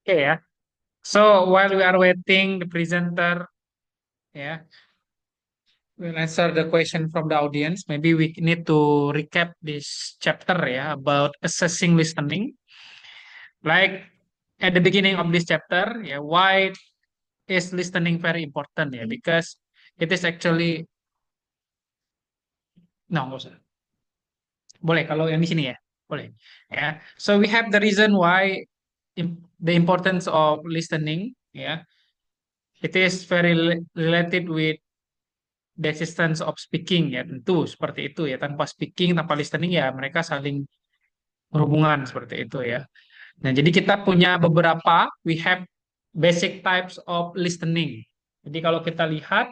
Okay, ya. So while we are waiting, the presenter, yeah, will answer the question from the audience. Maybe we need to recap this chapter, yeah, about assessing listening. Like at the beginning of this chapter, yeah, why is listening very important? Yeah, because it is actually no, nggak usah. Boleh kalau yang di sini ya, boleh. Ya, so we have the reason why the importance of listening. Ya, it is very related with the existence of speaking ya tentu seperti itu ya tanpa speaking tanpa listening ya mereka saling berhubungan seperti itu ya. Nah jadi kita punya beberapa we have basic types of listening. Jadi kalau kita lihat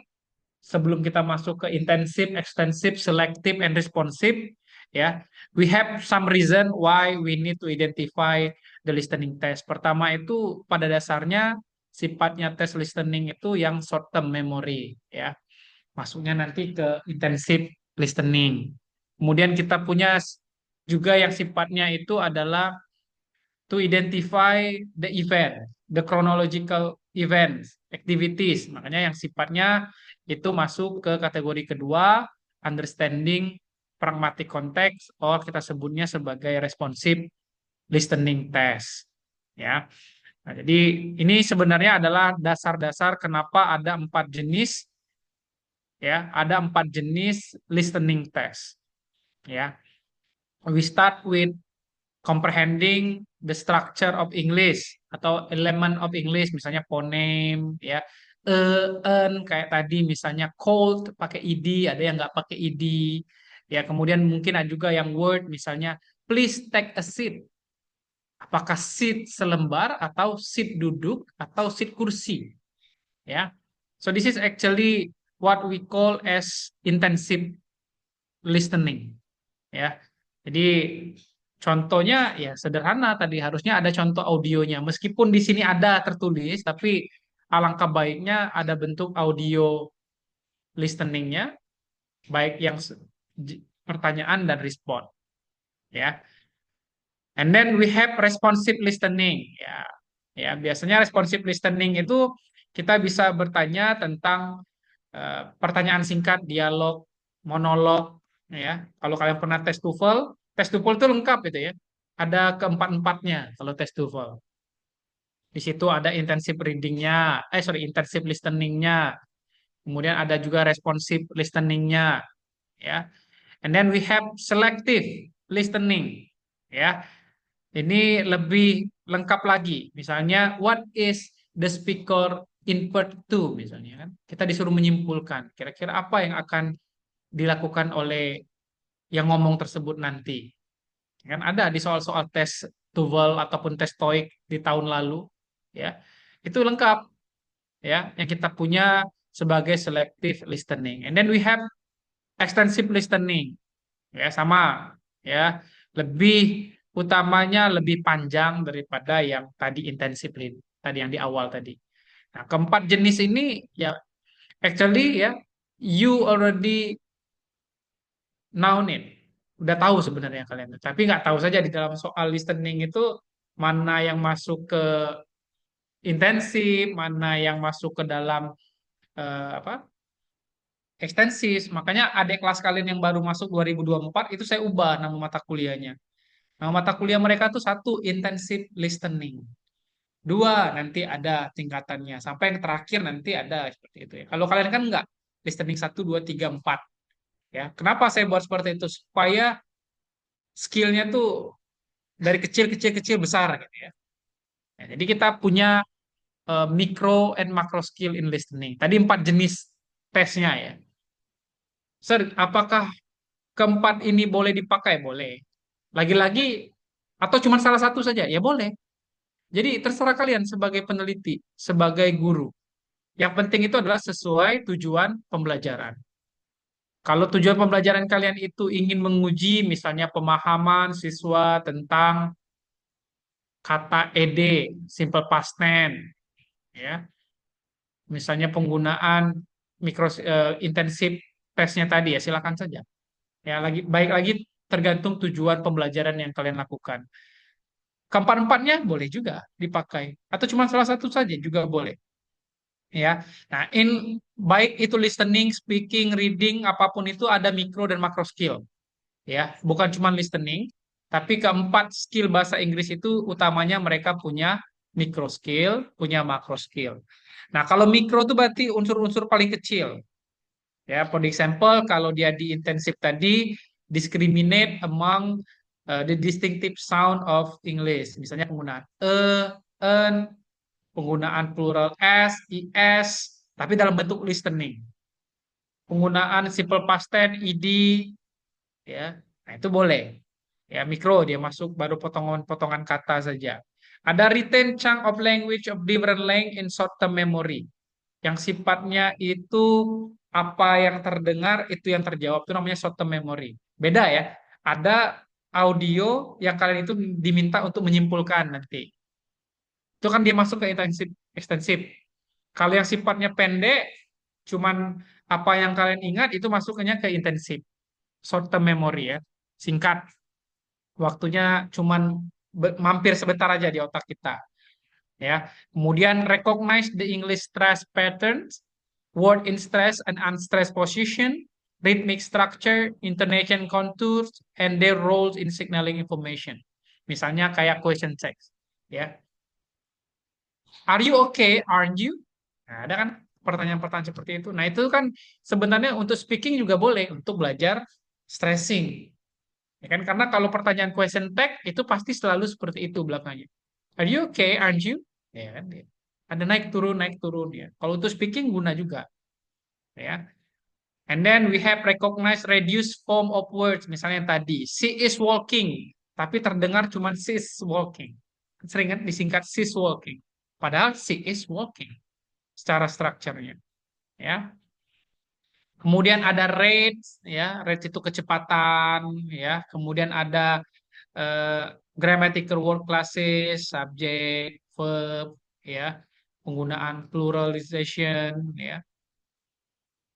sebelum kita masuk ke intensif, extensive, selective, and responsive ya we have some reason why we need to identify the listening test. Pertama itu pada dasarnya sifatnya tes listening itu yang short term memory ya masuknya nanti ke intensive listening. Kemudian kita punya juga yang sifatnya itu adalah to identify the event, the chronological events, activities. Makanya yang sifatnya itu masuk ke kategori kedua, understanding pragmatic context, or kita sebutnya sebagai responsive listening test. Ya, nah, jadi ini sebenarnya adalah dasar-dasar kenapa ada empat jenis ya ada empat jenis listening test ya we start with comprehending the structure of English atau element of English misalnya phoneme ya kayak tadi misalnya cold pakai ed ada yang nggak pakai ed ya kemudian mungkin ada juga yang word misalnya please take a seat apakah seat selembar atau seat duduk atau seat kursi ya so this is actually what we call as intensive listening ya. Jadi contohnya ya sederhana tadi harusnya ada contoh audionya. Meskipun di sini ada tertulis tapi alangkah baiknya ada bentuk audio listeningnya baik yang pertanyaan dan respon ya. And then we have responsive listening ya. Ya, biasanya responsive listening itu kita bisa bertanya tentang pertanyaan singkat, dialog, monolog, ya. Kalau kalian pernah tes TOEFL itu lengkap itu ya. Ada keempat-empatnya kalau tes TOEFL. Di situ ada intensive readingnya, intensive listeningnya. Kemudian ada juga responsive listeningnya, ya. And then we have selective listening, ya. Ini lebih lengkap lagi. Misalnya, what is the speaker input to? Misalnya kan, kita disuruh menyimpulkan. Kira-kira apa yang akan dilakukan oleh yang ngomong tersebut nanti? Kan ada di soal-soal tes TOEFL ataupun tes TOEIC di tahun lalu, ya. Itu lengkap, ya. Yang kita punya sebagai selective listening. And then we have extensive listening, ya sama, ya. Lebih utamanya lebih panjang daripada yang tadi intensif tadi yang di awal tadi. Nah, keempat jenis ini ya actually ya you already know it. Udah tahu sebenarnya kalian. Tapi nggak tahu saja di dalam soal listening itu mana yang masuk ke intensif, mana yang masuk ke dalam apa ekstensif. Makanya adik kelas kalian yang baru masuk 2024 itu saya ubah nama mata kuliahnya. Nama mata kuliah mereka tuh satu intensif listening. Dua nanti ada tingkatannya. Sampai yang terakhir nanti ada seperti itu ya. Kalau kalian kan enggak. Listening satu, dua, tiga, empat. Ya. Kenapa saya buat seperti itu? Supaya skillnya tuh dari kecil besar gitu ya. Ya, jadi kita punya micro and macro skill in listening. Tadi empat jenis tesnya ya. Sir, apakah keempat ini boleh dipakai? Boleh. Lagi-lagi atau cuma salah satu saja? Ya boleh. Jadi terserah kalian sebagai peneliti, sebagai guru. Yang penting itu adalah sesuai tujuan pembelajaran. Kalau tujuan pembelajaran kalian itu ingin menguji misalnya pemahaman siswa tentang kata ed, simple past tense, ya. Misalnya penggunaan intensif tesnya tadi ya silakan saja. Ya lagi baik lagi tergantung tujuan pembelajaran yang kalian lakukan. Keempat-empatnya boleh juga dipakai. Atau cuma salah satu saja juga boleh. Ya. Nah, baik itu listening, speaking, reading, apapun itu ada mikro dan makro skill. Ya, bukan cuma listening, tapi keempat skill bahasa Inggris itu utamanya mereka punya micro skill, punya macro skill. Nah, kalau mikro itu berarti unsur-unsur paling kecil. Ya, for example, kalau dia di intensif tadi, discriminate among the distinctive sound of English. Misalnya penggunaan en, penggunaan plural s, is, tapi dalam bentuk listening. Penggunaan simple past tense, ed, ya, nah itu boleh. Ya, mikro dia masuk baru potongan-potongan kata saja. Ada retain chunk of language of different length in short term memory. Yang sifatnya itu apa yang terdengar itu yang terjawab itu namanya short term memory. Beda ya. Ada audio yang kalian itu diminta untuk menyimpulkan nanti. Itu kan dia masuk ke intensif ekstensif. Kalau yang sifatnya pendek, cuman apa yang kalian ingat itu masuknya ke intensif. Short term memory ya. Singkat. Waktunya cuman mampir sebentar aja di otak kita. Ya. Kemudian recognize the English stress patterns, word in stress and unstressed position, rhythmic structure, intonation contours, and their roles in signaling information. Misalnya kayak question text, ya. Are you okay? Aren't you? Nah, ada kan pertanyaan-pertanyaan seperti itu. Nah, itu kan sebenarnya untuk speaking juga boleh untuk belajar stressing. Ya kan? Karena kalau pertanyaan question tag itu pasti selalu seperti itu belakangnya. Are you okay? Aren't you? Ya kan? Ada naik turun ya. Kalau untuk speaking guna juga, ya. And then we have recognize reduced form of words. Misalnya yang tadi, she is walking, tapi terdengar cuma she's walking. Sering kan disingkat she's walking. Padahal she is walking secara strukturnya, ya. Kemudian ada rate, ya, rate itu kecepatan, ya. Kemudian ada eh, grammatical word classes, subject, verb, ya, penggunaan pluralization, ya.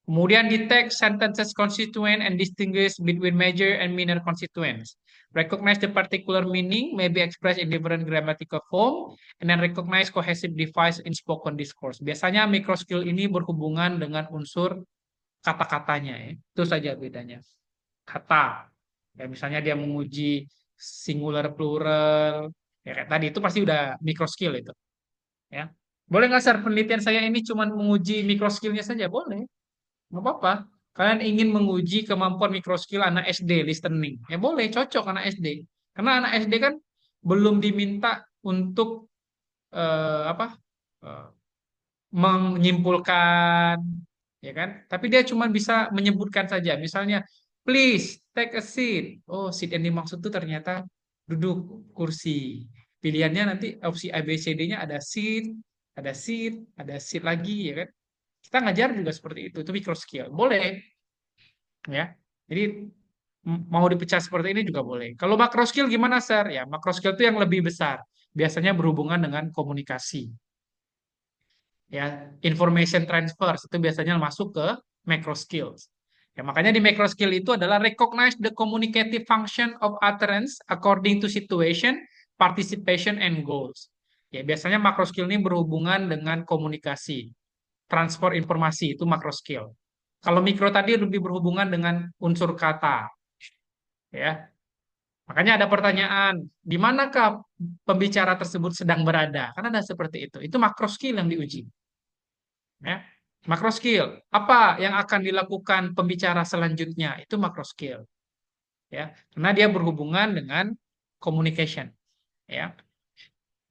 Kemudian detect sentences constituent and distinguish between major and minor constituents. Recognize the particular meaning may be expressed in different grammatical form, and then recognize cohesive device in spoken discourse. Biasanya micro skill ini berhubungan dengan unsur kata-katanya, ya. Itu saja bedanya. Kata, ya misalnya dia menguji singular plural, ya kayak tadi itu pasti udah micro skill itu, ya. Boleh nggak Sir, penelitian saya ini cuma menguji micro skillnya saja? Boleh. Nggak apa-apa. Kalian ingin menguji kemampuan mikroskill anak SD listening. Ya boleh, cocok anak SD. Karena anak SD kan belum diminta untuk apa? eh, menyimpulkan, ya kan? Tapi dia cuma bisa menyebutkan saja. Misalnya, please take a seat. Oh, seat yang dimaksud itu ternyata duduk kursi. Pilihannya nanti opsi A, B, C, D-nya ada seat, ada seat, ada seat lagi, ya kan? Kita ngajar juga seperti itu micro skill. Boleh, ya. Jadi mau dipecah seperti ini juga boleh. Kalau macro skill gimana, Sir? Ya, macro skill itu yang lebih besar. Biasanya berhubungan dengan komunikasi. Ya, information transfer itu biasanya masuk ke macro skills. Ya, makanya di macro skill itu adalah recognize the communicative function of utterance according to situation, participation, and goals. Ya, biasanya macro skill ini berhubungan dengan komunikasi, transfer informasi itu macro skill. Kalau mikro tadi lebih berhubungan dengan unsur kata, ya. Makanya ada pertanyaan, di manakah pembicara tersebut sedang berada? Kan ada seperti itu. Itu makro skill yang diuji, ya. Makro skill, apa yang akan dilakukan pembicara selanjutnya? Itu makro skill, ya. Karena dia berhubungan dengan communication, ya.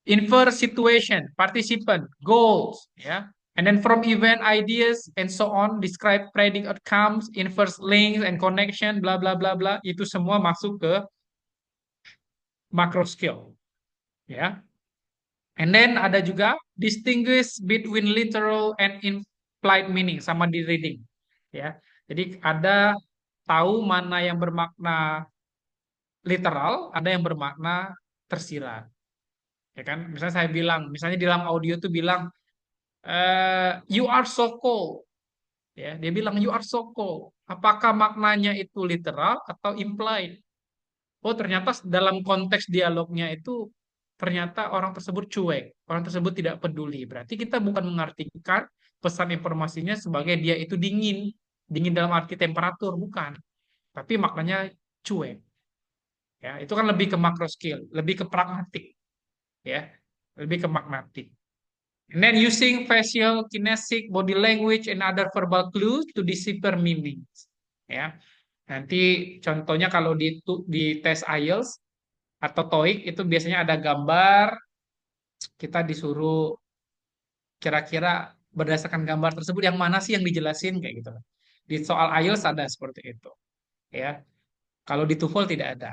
Infer situation, participant, goals, ya. And then from event ideas and so on, describe predict outcomes, inverse links and connection, bla bla bla bla. Itu semua masuk ke macro skill, ya. And then ada juga distinguish between literal and implied meaning sama di reading, ya. Jadi ada tahu mana yang bermakna literal, ada yang bermakna tersirat, ya kan? Misalnya saya bilang, misalnya di dalam audio tuh bilang you are so cold, ya. Dia bilang you are so cold. Apakah maknanya itu literal atau implied? Oh, ternyata dalam konteks dialognya itu ternyata orang tersebut cuek, orang tersebut tidak peduli. Berarti kita bukan mengartikan pesan informasinya sebagai dia itu dingin, dingin dalam arti temperatur, bukan. Tapi maknanya cuek. Ya, itu kan lebih ke macro skill, lebih ke pragmatik, ya, lebih ke pragmatik. And then using facial, kinetic, body language, and other verbal clues to decipher meanings. Ya, nanti contohnya kalau di tes IELTS atau TOEIC itu biasanya ada gambar, kita disuruh kira-kira berdasarkan gambar tersebut yang mana sih yang dijelasin kayak gitu. Di soal IELTS ada seperti itu, ya. Kalau di TOEFL tidak ada.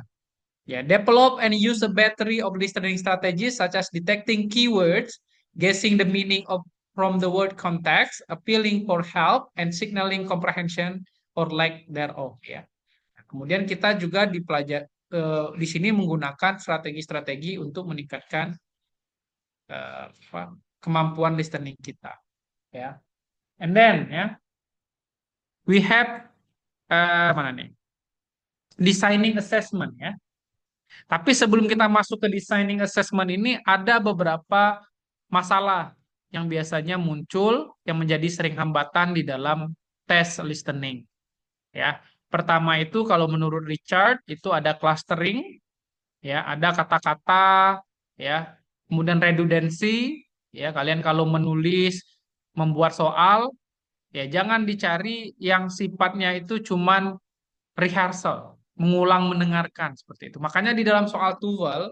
Ya, develop and use a battery of listening strategies such as detecting keywords, guessing the meaning of from the word context, appealing for help, and signaling comprehension or lack thereof. Ya. Nah, kemudian kita juga di sini menggunakan strategi-strategi untuk meningkatkan kemampuan listening kita. Ya, and then ya, we have mana nih? Designing assessment ya. Tapi sebelum kita masuk ke designing assessment ini ada beberapa masalah yang biasanya muncul yang menjadi sering hambatan di dalam tes listening. Ya, pertama itu kalau menurut Richard itu ada clustering, ya, ada kata-kata, ya, kemudian redundancy, ya, kalian kalau menulis, membuat soal, ya jangan dicari yang sifatnya itu cuman rehearsal, mengulang mendengarkan seperti itu. Makanya di dalam soal TOEFL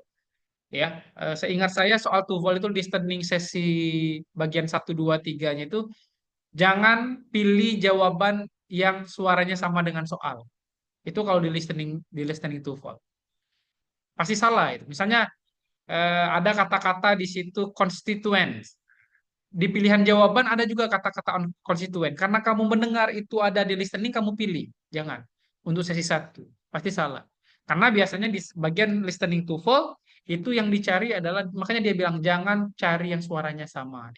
ya, seingat saya soal TOEFL itu listening sesi bagian 1, 2, 3-nya itu jangan pilih jawaban yang suaranya sama dengan soal. Itu kalau di listening TOEFL. Pasti salah itu. Misalnya ada kata-kata di situ constituents. Di pilihan jawaban ada juga kata-kata konstituen. Karena kamu mendengar itu ada di listening, kamu pilih. Jangan. Untuk sesi 1. Pasti salah. Karena biasanya di bagian listening TOEFL, itu yang dicari adalah, makanya dia bilang, jangan cari yang suaranya sama.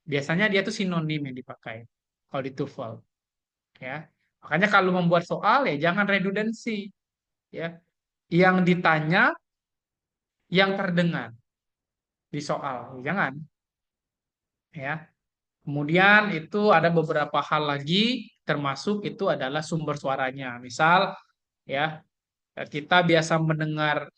Biasanya dia tuh sinonim yang dipakai. Kalau di TOEFL. Ya. Makanya kalau membuat soal, ya jangan redundancy. Ya. Yang ditanya, yang terdengar di soal. Jangan. Ya. Kemudian itu ada beberapa hal lagi, termasuk itu adalah sumber suaranya. Misal, ya, kita biasa mendengar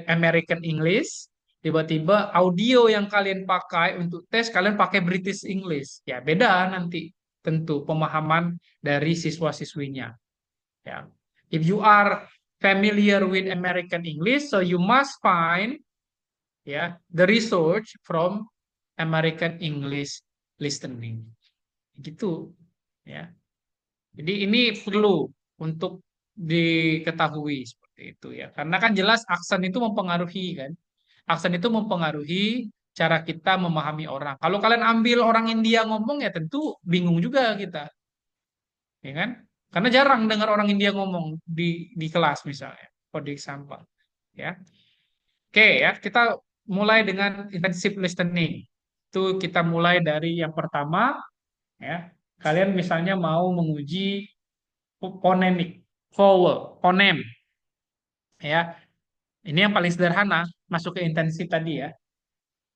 American English, tiba-tiba audio yang kalian pakai untuk tes, kalian pakai British English. Ya, beda nanti tentu pemahaman dari siswa-siswinya. Ya. If you are familiar with American English, so you must find ya the research from American English listening gitu ya. Jadi ini perlu untuk diketahui seperti itu ya, karena kan jelas aksen itu mempengaruhi kan, aksen itu mempengaruhi cara kita memahami orang. Kalau kalian ambil orang India ngomong ya tentu bingung juga kita, ya kan, karena jarang dengar orang India ngomong di kelas misalnya, for example ya. Oke ya, kita mulai dengan intensive listening. Itu kita mulai dari yang pertama ya. Kalian misalnya mau menguji phonemic, vowel, fonem ya. Ini yang paling sederhana, masuk ke intensif tadi ya.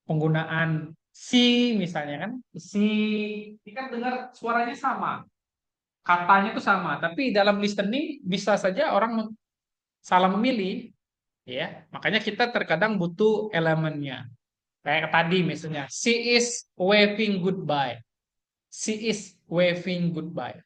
Penggunaan si misalnya kan, si ini kan dengar suaranya sama, katanya itu sama, tapi dalam listening bisa saja orang salah memilih ya. Makanya kita terkadang butuh elemennya. Kayak tadi misalnya, she is waving goodbye. She is waving goodbye.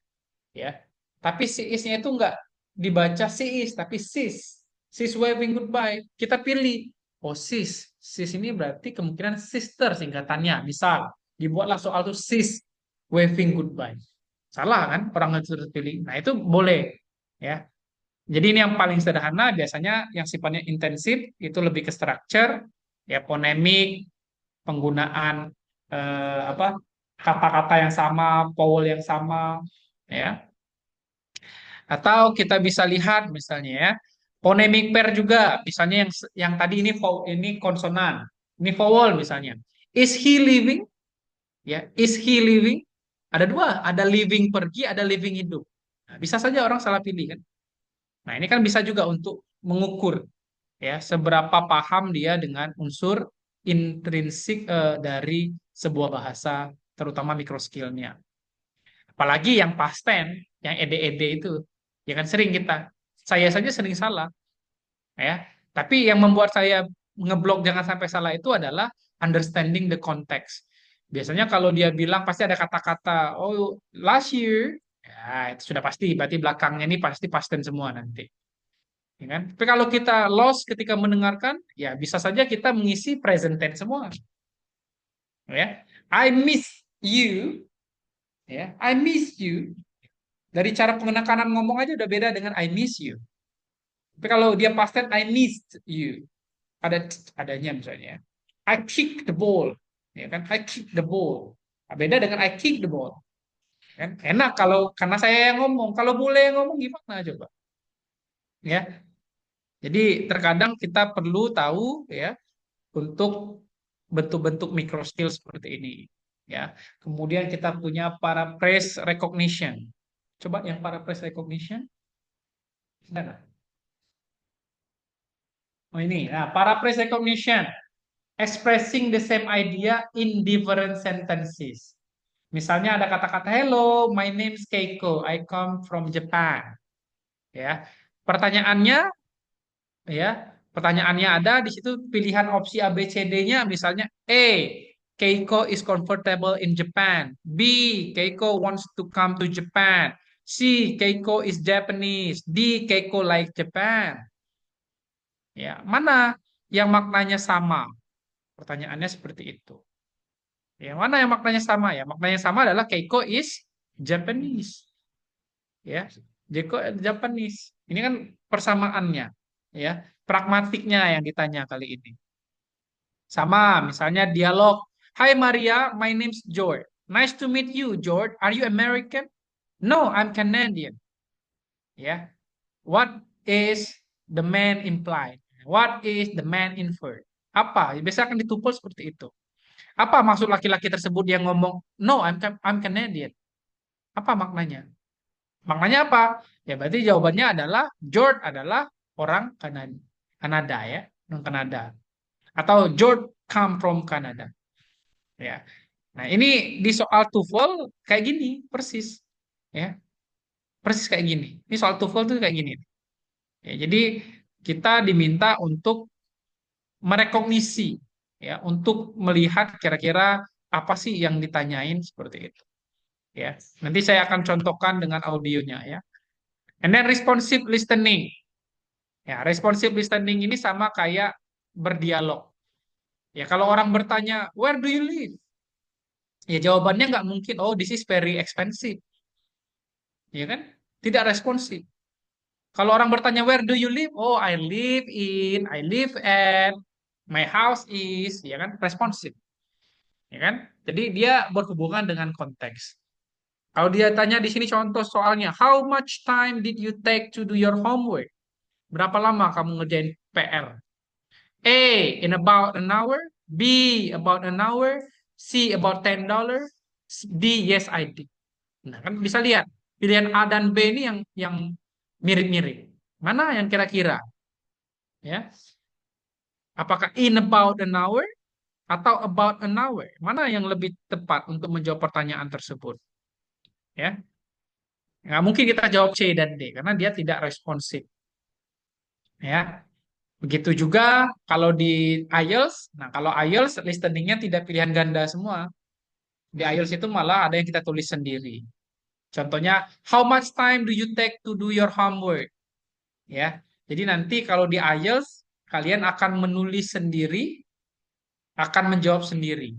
Ya. Tapi si isnya itu enggak dibaca si is, tapi sis. Sis waving goodbye. Kita pilih. Oh sis. Sis ini berarti kemungkinan sister singkatannya. Misal, dibuatlah soal itu sis waving goodbye. Salah kan? Orang itu terpilih. Nah itu boleh. Ya. Jadi ini yang paling sederhana. Biasanya yang sifatnya intensif itu lebih ke structure, ya ponemik, penggunaan apa kata-kata yang sama, vowel yang sama, ya. Atau kita bisa lihat misalnya ya, phonemic pair juga, misalnya yang tadi ini konsonan, ini vowel misalnya. Is he living? Ya, is he living? Ada dua, ada living pergi, ada living hidup. Nah, bisa saja orang salah pilih kan. Nah, ini kan bisa juga untuk mengukur ya, seberapa paham dia dengan unsur intrinsik dari sebuah bahasa, terutama microskillnya. Apalagi yang past tense, yang ed-ed itu, ya kan sering kita. Saya saja sering salah, ya. Tapi yang membuat saya ngeblok jangan sampai salah itu adalah understanding the context. Biasanya kalau dia bilang pasti ada kata-kata, oh last year, ya itu sudah pasti, berarti belakangnya ini pasti past tense semua nanti. Ya kan? Tapi kalau kita lost ketika mendengarkan, ya bisa saja kita mengisi present tense semua. Ya, I miss you, ya, I miss you. Dari cara penekanan ngomong aja udah beda dengan I miss you. Tapi kalau dia past tense, I missed you. Adanya misalnya. I kick the ball. Ya kan? I kick the ball. Nah, beda dengan I kick the ball. Kan? Enak kalau karena saya yang ngomong. Kalau bule yang ngomong gimana coba? Ya. Jadi terkadang kita perlu tahu ya untuk bentuk-bentuk micro skill seperti ini. Ya. Kemudian kita punya paraphrase recognition. Coba yang paraphrase recognition. Ada nggak? Oh ini. Nah, paraphrase recognition. Expressing the same idea in different sentences. Misalnya ada kata-kata hello, my name is Keiko, I come from Japan. Ya, pertanyaannya ya, pertanyaannya ada di situ pilihan opsi A, B, C, D-nya misalnya A, Keiko is comfortable in Japan. B, Keiko wants to come to Japan. C, Keiko is Japanese. D, Keiko like Japan. Ya, mana yang maknanya sama? Pertanyaannya seperti itu. Yang mana yang maknanya sama ya? Maknanya sama adalah Keiko is Japanese. Ya, Keiko Japanese. Ini kan persamaannya, ya. Pragmatiknya yang ditanya kali ini. Sama, misalnya dialog. Hi Maria, my name's George. Nice to meet you, George. Are you American? No, I'm Canadian. Ya. What is the man implied? What is the man inferred? Apa? Biasanya akan ditumpul seperti itu. Apa maksud laki-laki tersebut yang ngomong, no, I'm Canadian? Apa maknanya? Maknanya apa? Ya berarti jawabannya adalah George adalah orang Kanada, Kanada ya, orang Kanada. Atau George come from Canada. Ya. Nah, ini di soal TOEFL kayak gini, persis. Ya, persis kayak gini. Ini soal TOEFL tuh kayak gini. Ya, jadi kita diminta untuk merekognisi ya, untuk melihat kira-kira apa sih yang ditanyain seperti itu. Ya. Nanti saya akan contohkan dengan audionya ya. And then responsive listening. Ya, responsive listening ini sama kayak berdialog. Ya, kalau orang bertanya, where do you live? Ya, jawabannya nggak mungkin, oh, this is very expensive. Ya kan? Tidak responsif. Kalau orang bertanya, where do you live? Oh, I live at, my house is, ya kan? Responsif. Ya kan? Jadi dia berhubungan dengan konteks. Kalau dia tanya di sini contoh soalnya, how much time did you take to do your homework? Berapa lama kamu ngerjain PR? A, in about an hour. B, about an hour. C, about $10. D, yes I did. Nah, kan bisa lihat pilihan A dan B ini yang mirip-mirip. Mana yang kira-kira? Ya, apakah in about an hour atau about an hour? Mana yang lebih tepat untuk menjawab pertanyaan tersebut? Ya, nggak mungkin kita jawab C dan D karena dia tidak responsif. Ya, begitu juga kalau di IELTS. Nah, kalau IELTS listeningnya tidak pilihan ganda semua. Di IELTS itu malah ada yang kita tulis sendiri. Contohnya, how much time do you take to do your homework? Ya, jadi nanti kalau di IELTS kalian akan menulis sendiri, akan menjawab sendiri.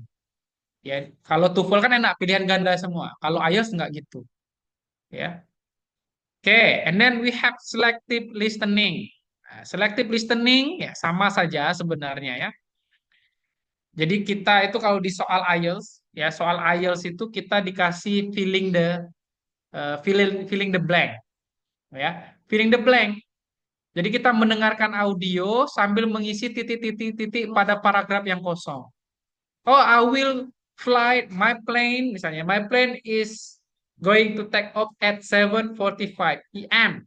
Ya, kalau TOEFL kan enak pilihan ganda semua. Kalau IELTS nggak gitu. Ya, oke. And then we have selective listening. Nah, selective listening ya sama saja sebenarnya ya. Jadi kita itu kalau di soal IELTS ya soal IELTS itu kita dikasih filling the blank ya filling the blank. Jadi kita mendengarkan audio sambil mengisi titik-titik-titik pada paragraf yang kosong. Oh, I will fly my plane misalnya. My plane is going to take off at 7:45 p.m.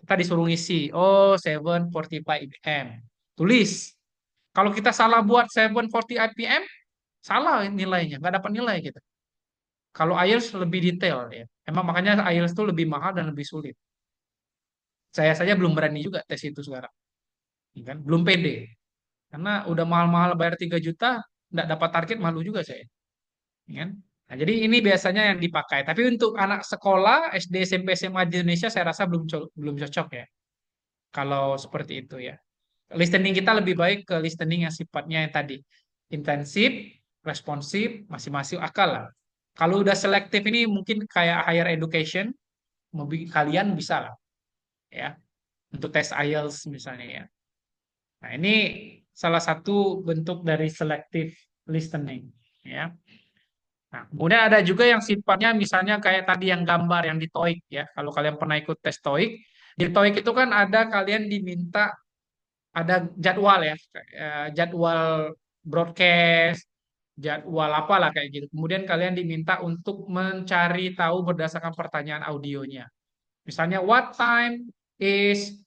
Kita disuruh ngisi. Oh, 7:45 p.m. tulis. Kalau kita salah buat 740 IPM, salah nilainya, nggak dapat nilai gitu. Kalau IELTS lebih detail ya. Emang makanya IELTS itu lebih mahal dan lebih sulit. Saya saja belum berani juga tes itu sekarang, ya kan? Belum pede. Karena udah mahal-mahal bayar 3 juta, nggak dapat target malu juga saya, ya kan? Nah, jadi ini biasanya yang dipakai. Tapi untuk anak sekolah SD, SMP, SMA di Indonesia saya rasa belum cocok ya. Kalau seperti itu ya. Listening kita lebih baik ke listening yang sifatnya yang tadi intensif, responsif, masih-masih akal lah. Kalau udah selektif ini mungkin kayak higher education, kalian bisa lah ya untuk tes IELTS misalnya ya. Nah, ini salah satu bentuk dari selective listening ya. Nah, kemudian ada juga yang sifatnya misalnya kayak tadi yang gambar yang di TOEIC ya. Kalau kalian pernah ikut tes TOEIC, di TOEIC itu kan ada kalian diminta ada jadwal ya, jadwal broadcast, jadwal apalah kayak gitu. Kemudian kalian diminta untuk mencari tahu berdasarkan pertanyaan audionya. Misalnya, what time is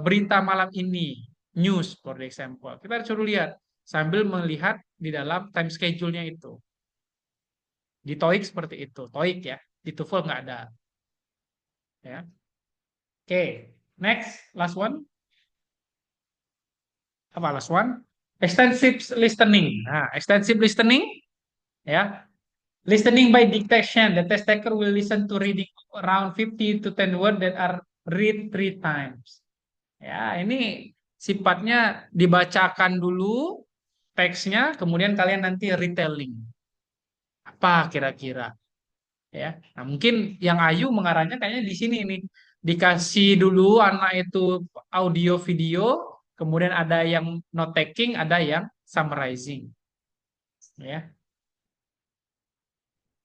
berita malam ini? News, for example. Kita suruh lihat sambil melihat di dalam time schedule-nya itu. Di TOEIC seperti itu. TOEIC ya. Di TOEFL nggak ada. Ya. Oke. Next, last one. Apa last one? Extensive listening. Nah, extensive listening ya. Listening by dictation. The test taker will listen to reading around 50 to 10 words that are read 3 times. Ya, ini sifatnya dibacakan dulu teksnya, kemudian kalian nanti retelling. Apa kira-kira? Ya, nah mungkin yang Ayu mengarahnya kayaknya di sini nih. Dikasih dulu anak itu audio video, kemudian ada yang note taking, ada yang summarizing. Ya.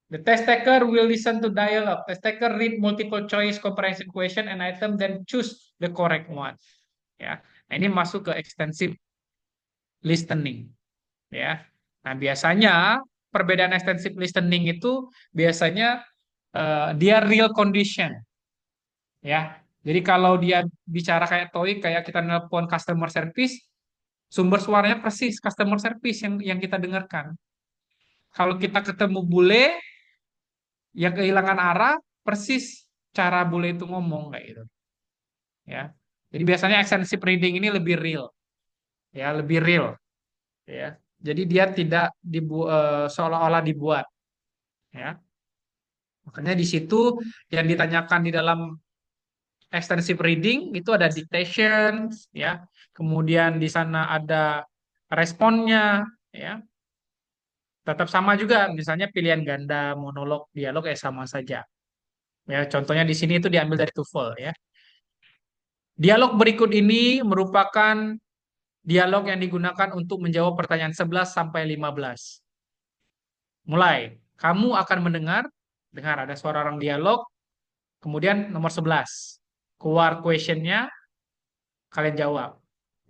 The test taker will listen to dialogue. Test taker read multiple choice comprehension question and item, then choose the correct one. Ya, nah, ini masuk ke extensive listening. Ya, nah biasanya perbedaan extensive listening itu biasanya dia real condition. Ya, jadi kalau dia bicara kayak TOEIC, kayak kita nelpon customer service, sumber suaranya persis customer service yang kita dengarkan. Kalau kita ketemu bule yang kehilangan arah, persis cara bule itu ngomong kayak gitu. Ya, jadi biasanya extensive reading ini lebih real, ya lebih real. Ya, jadi dia tidak seolah-olah dibuat. Ya, makanya di situ yang ditanyakan di dalam extensive reading itu ada dictation, ya. Kemudian di sana ada responnya, ya. Tetap sama juga, misalnya pilihan ganda, monolog, dialog sama saja. Ya, contohnya di sini itu diambil dari TOEFL, ya. Dialog berikut ini merupakan dialog yang digunakan untuk menjawab pertanyaan 11 sampai 15. Mulai, kamu akan mendengar, dengar ada suara orang dialog, kemudian nomor 11. Keluar questionnya, kalian jawab.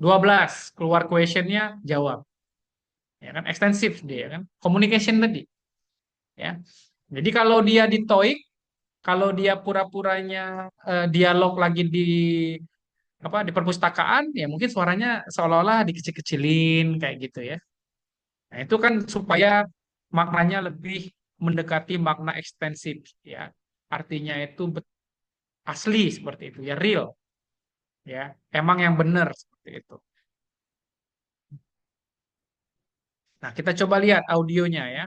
12 keluar questionnya, jawab. Ya kan, ekstensif dia kan. Communication tadi. Ya. Jadi kalau dia di TOEIC, kalau dia pura-puranya dialog lagi di apa di perpustakaan, ya mungkin suaranya seolah-olah dikecil-kecilin kayak gitu ya. Nah, itu kan supaya maknanya lebih mendekati makna ekstensif ya. Artinya itu asli seperti itu ya, real ya. Emang yang benar seperti itu. Nah, kita coba lihat audionya ya.